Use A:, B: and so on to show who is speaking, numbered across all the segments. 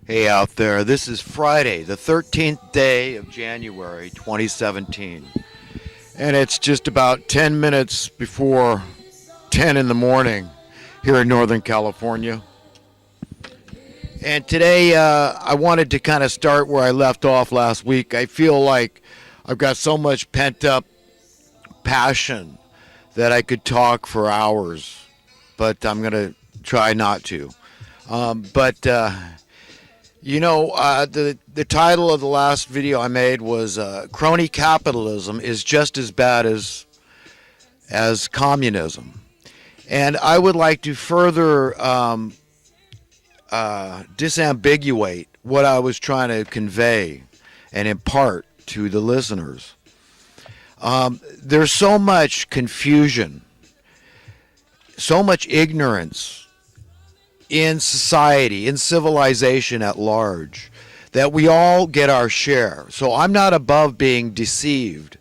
A: Hey out there, this is Friday, the 13th day of January 2017. And it's just about 10 minutes before 10 in the morning here in Northern California. And today I wanted to kind of start where I left off last week. I feel like I've got so much pent up passion that I could talk for hours, but I'm going to try not to. But the title of the last video I made was "Crony Capitalism is just as bad as communism," and I would like to further disambiguate what I was trying to convey and impart to the listeners. There's so much confusion, so much ignorance in society, in civilization at large, that we all get our share. So I'm not above being deceived,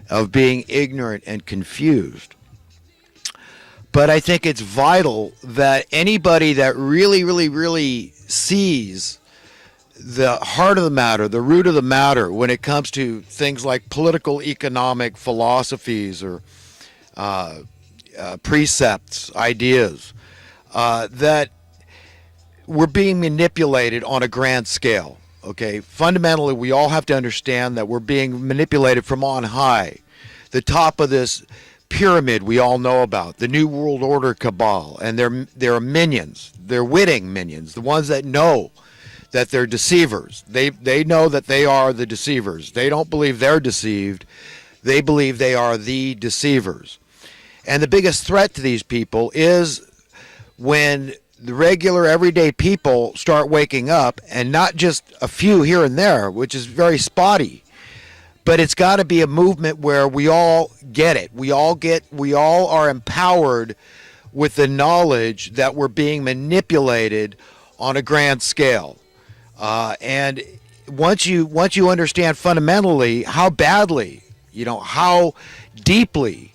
A: of being ignorant and confused. But I think it's vital that anybody that really sees the heart of the matter, the root of the matter, when it comes to things like political economic philosophies or precepts, ideas, that we're being manipulated on a grand scale. Okay, fundamentally, we all have to understand that we're being manipulated from on high, the top of this pyramid we all know about, the New World Order cabal, and they're minions, they're witting minions, the ones that know that they're deceivers. They know that they are the deceivers. They don't believe they're deceived. They believe they are the deceivers. And the biggest threat to these people is when the regular everyday people start waking up, and not just a few here and there, which is very spotty, but it's got to be a movement where we all get it. We all are empowered with the knowledge that we're being manipulated on a grand scale. And once you understand fundamentally how badly, how deeply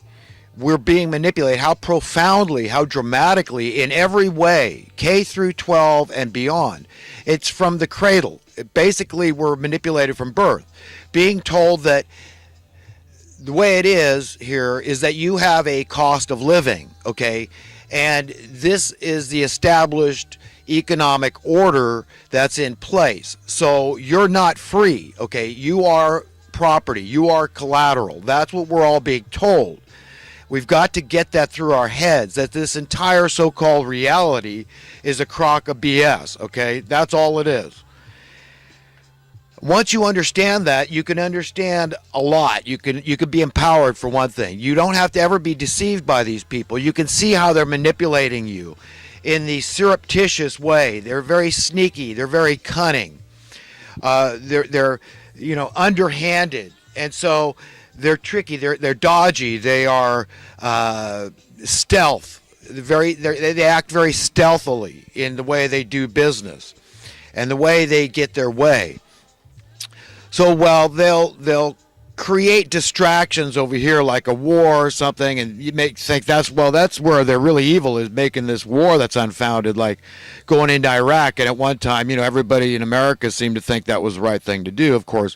A: we're being manipulated, how profoundly, how dramatically, in every way, K through 12 and beyond. It's from the cradle. Basically, we're manipulated from birth. Being told that the way it is here is that you have a cost of living, okay? And this is the established economic order that's in place. So you're not free, okay? You are property. You are collateral. That's what we're all being told. We've got to get that through our heads, that this entire so-called reality is a crock of BS, okay? That's all it is. Once you understand that, you can understand a lot. You can be empowered, for one thing. You don't have to ever be deceived by these people. You can see how they're manipulating you in the surreptitious way. They're very sneaky. They're very cunning. They're underhanded. And so they're tricky. They're dodgy. They are stealth. They act very stealthily in the way they do business and the way they get their way. So they'll create distractions over here like a war or something, and you think that's where they're really evil, is making this war that's unfounded, like going into Iraq. And at one time, everybody in America seemed to think that was the right thing to do. Of course,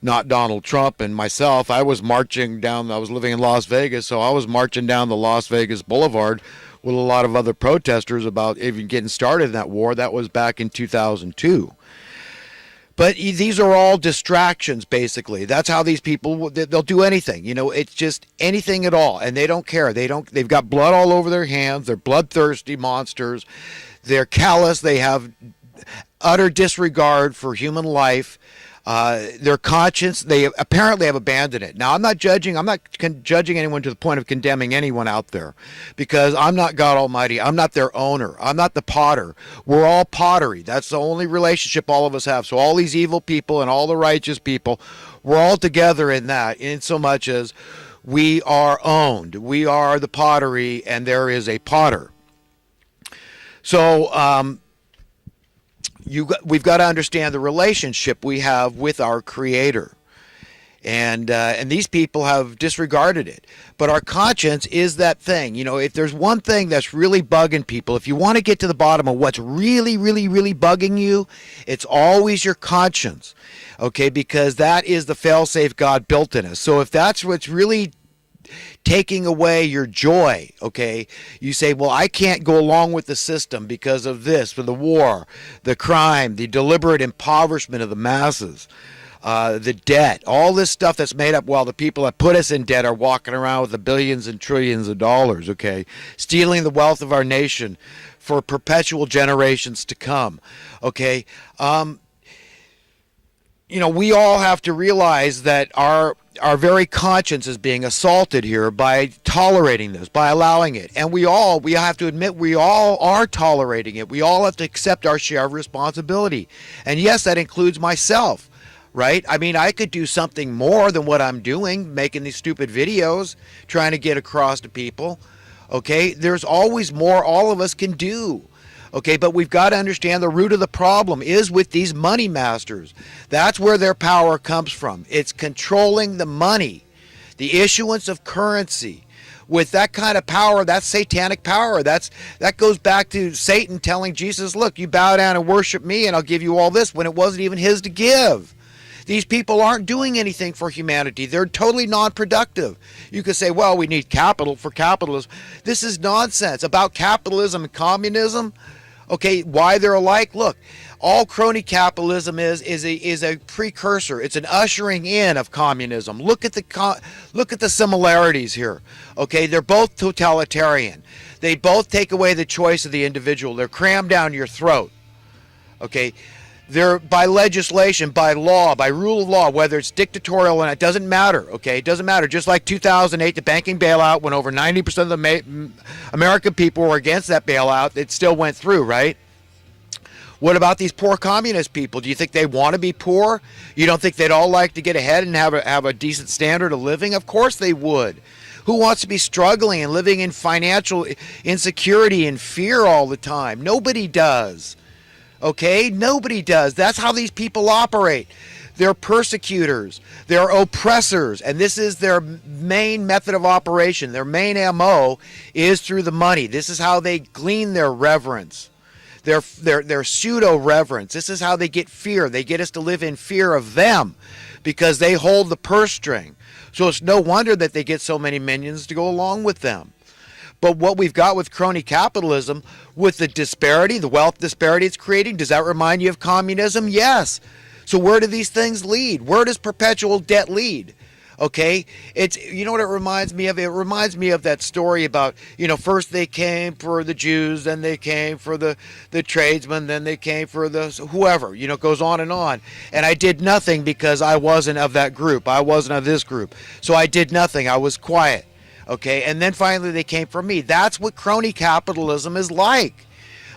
A: not Donald Trump and myself. I was living in Las Vegas, so I was marching down the Las Vegas Boulevard with a lot of other protesters about even getting started in that war. That was back in 2002. But these are all distractions, basically. That's how these people, they'll do anything. It's just anything at all, and they don't care. They've got blood all over their hands. They're bloodthirsty monsters. They're callous. They have utter disregard for human life. Their conscience, they apparently have abandoned it. Now, I'm not judging anyone to the point of condemning anyone out there, because I'm not God Almighty. I'm not their owner. I'm not the potter. We're all pottery. That's the only relationship all of us have. So all these evil people and all the righteous people, we're all together in that, in so much as we are owned. We are the pottery, and there is a potter. So, we've got to understand the relationship we have with our Creator. And these people have disregarded it. But our conscience is that thing. You know, if there's one thing that's really bugging people, if you want to get to the bottom of what's really, really, really bugging you, it's always your conscience. Okay, because that is the fail-safe God built in us. So if that's what's really taking away your joy, okay, you say, well, I can't go along with the system because of this, for the war, the crime, the deliberate impoverishment of the masses, the debt, all this stuff that's made up while the people that put us in debt are walking around with the billions and trillions of dollars, okay, stealing the wealth of our nation for perpetual generations to come, okay. You know, we all have to realize that our very conscience is being assaulted here by tolerating this, by allowing it. And we have to admit we all are tolerating it. We all have to accept our share of responsibility. And yes, that includes myself, right? I mean, I could do something more than what I'm doing, making these stupid videos, trying to get across to people. Okay, there's always more all of us can do. Okay, but we've got to understand the root of the problem is with these money masters. That's where their power comes from. It's controlling the money, the issuance of currency. With that kind of power, that's satanic power. That goes back to Satan telling Jesus, look, you bow down and worship me and I'll give you all this, when it wasn't even his to give. These people aren't doing anything for humanity. They're totally non-productive. You could say, well, we need capital for capitalism. This is nonsense about capitalism and communism. Okay, why they're alike? Look, all crony capitalism is a precursor. It's an ushering in of communism. Look at the similarities here. Okay, they're both totalitarian. They both take away the choice of the individual. They're crammed down your throat. Okay, they're by legislation, by law, by rule of law, whether it's dictatorial, and it doesn't matter. Okay, it doesn't matter. Just like 2008, the banking bailout, when over 90% of the American people were against that bailout, it still went through, right? What about these poor communist people? Do you think they want to be poor? You don't think they'd all like to get ahead and have a decent standard of living? Of course they would. Who wants to be struggling and living in financial insecurity and fear all the time? Nobody does. Okay? Nobody does. That's how these people operate. They're persecutors. They're oppressors. And this is their main method of operation. Their main MO is through the money. This is how they glean their reverence. Their pseudo-reverence. This is how they get fear. They get us to live in fear of them because they hold the purse string. So it's no wonder that they get so many minions to go along with them. But what we've got with crony capitalism, with the disparity, the wealth disparity it's creating, does that remind you of communism? Yes. So where do these things lead? Where does perpetual debt lead? Okay, it's, you know what it reminds me of? It reminds me of that story about, you know, first they came for the Jews, then they came for the tradesmen, then they came for the whoever, you know, it goes on. And I did nothing because I wasn't of that group. I wasn't of this group. So I did nothing. I was quiet. Okay, and then finally they came for me. That's what crony capitalism is like.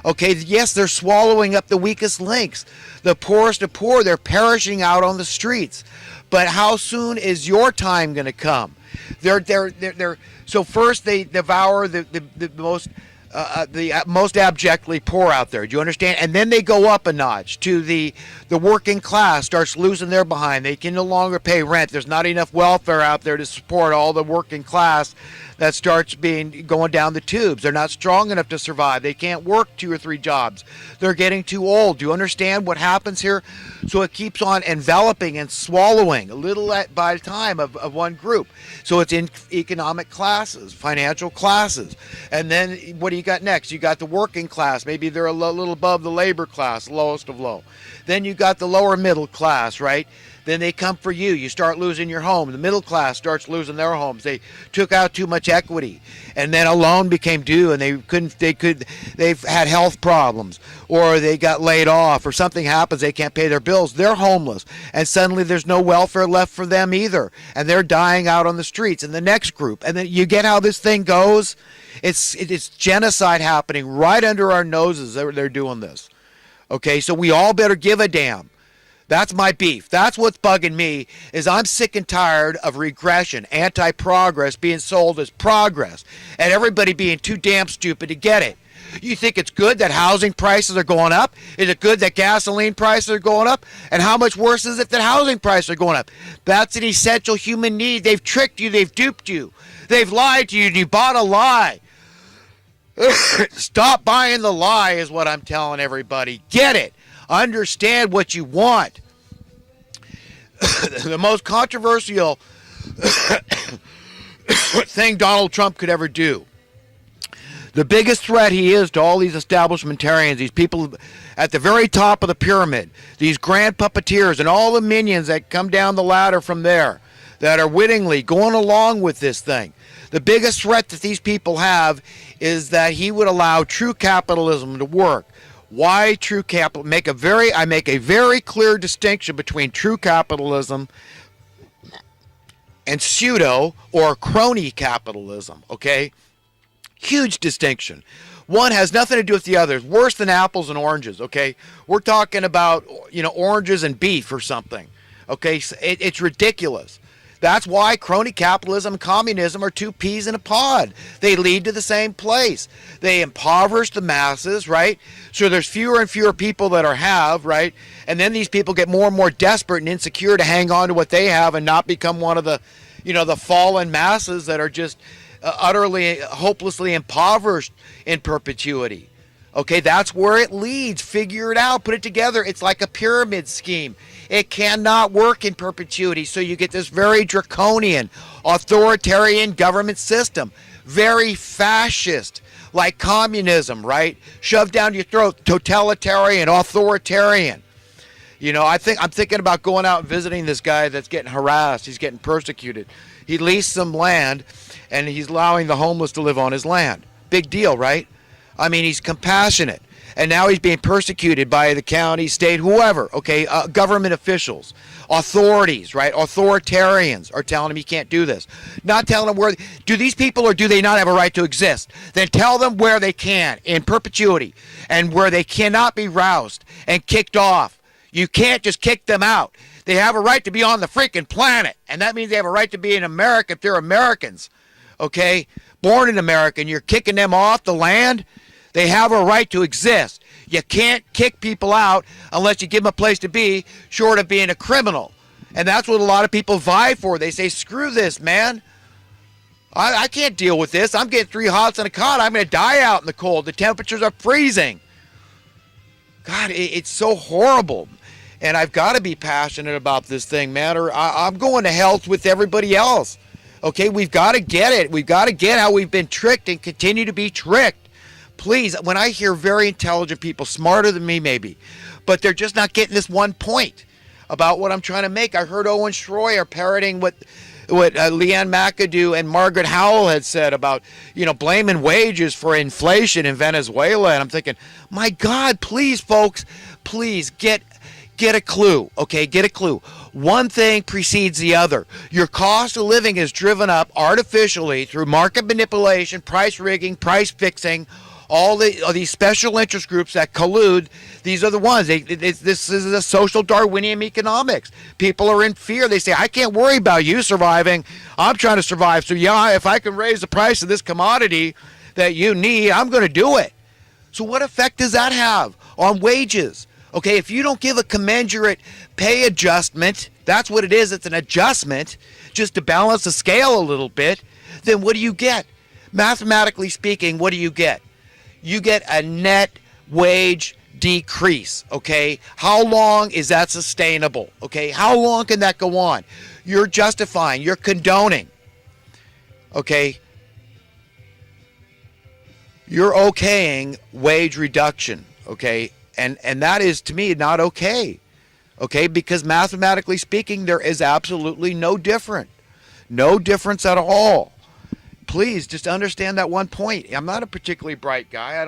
A: Okay, yes, they're swallowing up the weakest links. The poorest of poor, they're perishing out on the streets. But how soon is your time going to come? So first they devour the most abjectly poor out there. Do you understand? And then they go up a notch to the working class starts losing their behind. They can no longer pay rent. There's not enough welfare out there to support all the working class that starts going down the tubes. They're not strong enough to survive. They can't work 2 or 3 jobs. They're getting too old. Do you understand what happens here? So it keeps on enveloping and swallowing a little by a time of one group. So it's in economic classes, financial classes. And then what do you got next? You got the working class. Maybe they're a little above the labor class, lowest of low. Then you got the lower middle class, right? Then they come for you. You start losing your home. The middle class starts losing their homes. They took out too much equity, and then a loan became due, and they've had health problems, or they got laid off, or something happens. They can't pay their bills. They're homeless, and suddenly there's no welfare left for them either, and they're dying out on the streets. And the next group, and then you get how this thing goes. It's genocide happening right under our noses. They're doing this. Okay, so we all better give a damn. That's my beef. That's what's bugging me, is I'm sick and tired of regression, anti-progress being sold as progress, and everybody being too damn stupid to get it. You think it's good that housing prices are going up? Is it good that gasoline prices are going up? And how much worse is it that housing prices are going up? That's an essential human need. They've tricked you. They've duped you. They've lied to you. And you bought a lie. Stop buying the lie is what I'm telling everybody. Get it. Understand what you want. The most controversial thing Donald Trump could ever do. The biggest threat he is to all these establishmentarians, these people at the very top of the pyramid, these grand puppeteers and all the minions that come down the ladder from there that are wittingly going along with this thing. The biggest threat that these people have is that he would allow true capitalism to work. Why true capital? I make a very clear distinction between true capitalism and pseudo or crony capitalism, okay? Huge distinction. One has nothing to do with the other. It's worse than apples and oranges, okay? We're talking about, oranges and beef or something, okay? It's ridiculous. That's why crony capitalism and communism are two peas in a pod. They lead to the same place. They impoverish the masses, right? So there's fewer and fewer people that have, right? And then these people get more and more desperate and insecure to hang on to what they have and not become one of the, the fallen masses that are just utterly, hopelessly impoverished in perpetuity. Okay, that's where it leads. Figure it out. Put it together. It's like a pyramid scheme. It cannot work in perpetuity. So you get this very draconian, authoritarian government system. Very fascist, like communism, right? Shoved down your throat. Totalitarian, authoritarian. I'm thinking about going out and visiting this guy that's getting harassed. He's getting persecuted. He leased some land, and he's allowing the homeless to live on his land. Big deal, right? I mean, he's compassionate. And now he's being persecuted by the county, state, whoever, okay, government officials, authorities, right? Authoritarians are telling him he can't do this. Not telling him where, do these people or do they not have a right to exist? Then tell them where they can in perpetuity and where they cannot be roused and kicked off. You can't just kick them out. They have a right to be on the freaking planet. And that means they have a right to be in America if they're Americans, okay? Born in America, and you're kicking them off the land. They have a right to exist. You can't kick people out unless you give them a place to be, short of being a criminal. And that's what a lot of people vie for. They say, screw this, man. I can't deal with this. I'm getting 3 hots and a cot. I'm going to die out in the cold. The temperatures are freezing. God, it's so horrible. And I've got to be passionate about this thing, man, or I'm going to hell with everybody else. Okay, we've got to get it. We've got to get how we've been tricked and continue to be tricked. Please, when I hear very intelligent people, smarter than me maybe, but they're just not getting this one point about what I'm trying to make. I heard Owen Schroyer parroting what Leanne McAdoo and Margaret Howell had said about, blaming wages for inflation in Venezuela. And I'm thinking, my God, please, folks, please get a clue, okay? Get a clue. One thing precedes the other. Your cost of living is driven up artificially through market manipulation, price rigging, price fixing, all these special interest groups that collude. These are the ones. This is a social Darwinian economics. People are in fear. They say, I can't worry about you surviving. I'm trying to survive. So, yeah, if I can raise the price of this commodity that you need, I'm going to do it. So what effect does that have on wages? Okay, if you don't give a commensurate pay adjustment, that's what it is. It's an adjustment just to balance the scale a little bit. Then what do you get? Mathematically speaking, what do you get? You get a net wage decrease, okay? How long is that sustainable, okay? How long can that go on? You're justifying, you're condoning, okay? You're okaying wage reduction, okay? And that is, to me, not okay, okay? Because mathematically speaking, there is absolutely no difference at all. Please just understand that one point. I'm not a particularly bright guy.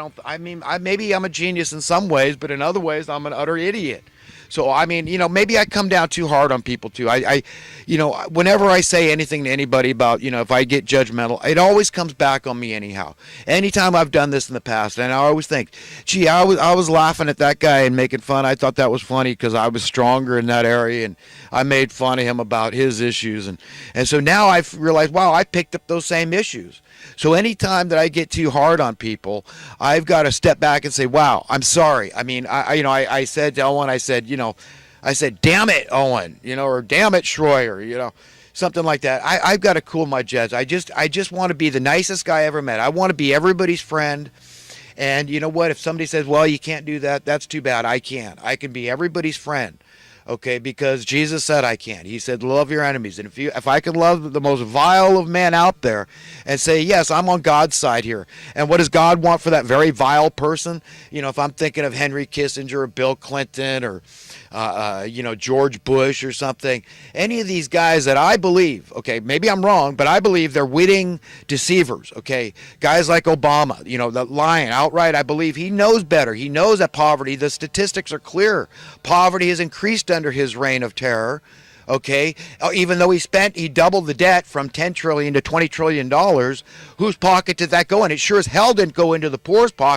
A: Maybe I'm a genius in some ways, but in other ways, I'm an utter idiot. So I mean, maybe I come down too hard on people too. Whenever I say anything to anybody about, if I get judgmental, it always comes back on me anyhow. Anytime I've done this in the past, and I always think, gee, I was laughing at that guy and making fun. I thought that was funny because I was stronger in that area, and I made fun of him about his issues, and so now I've realized, wow, I picked up those same issues. So anytime that I get too hard on people, I've got to step back and say, wow, I'm sorry. I mean, I said to Owen, I said, damn it, Owen, or damn it, Schroyer, something like that. I've got to cool my jets. I just want to be the nicest guy I ever met. I want to be everybody's friend. And you know what? If somebody says, well, you can't do that, that's too bad. I can. I can be everybody's friend. Okay, because Jesus said I can. He said, love your enemies. And if I could love the most vile of men out there and say, yes, I'm on God's side here. And what does God want for that very vile person? If I'm thinking of Henry Kissinger or Bill Clinton or, George Bush or something, any of these guys that I believe, okay, maybe I'm wrong, but I believe they're witting deceivers, okay? Guys like Obama, the lying outright, I believe he knows better. He knows that poverty, the statistics are clear. Poverty has increased under his reign of terror, okay? Even though he doubled the debt from $10 trillion to $20 trillion, whose pocket did that go in? It sure as hell didn't go into the poor's pocket.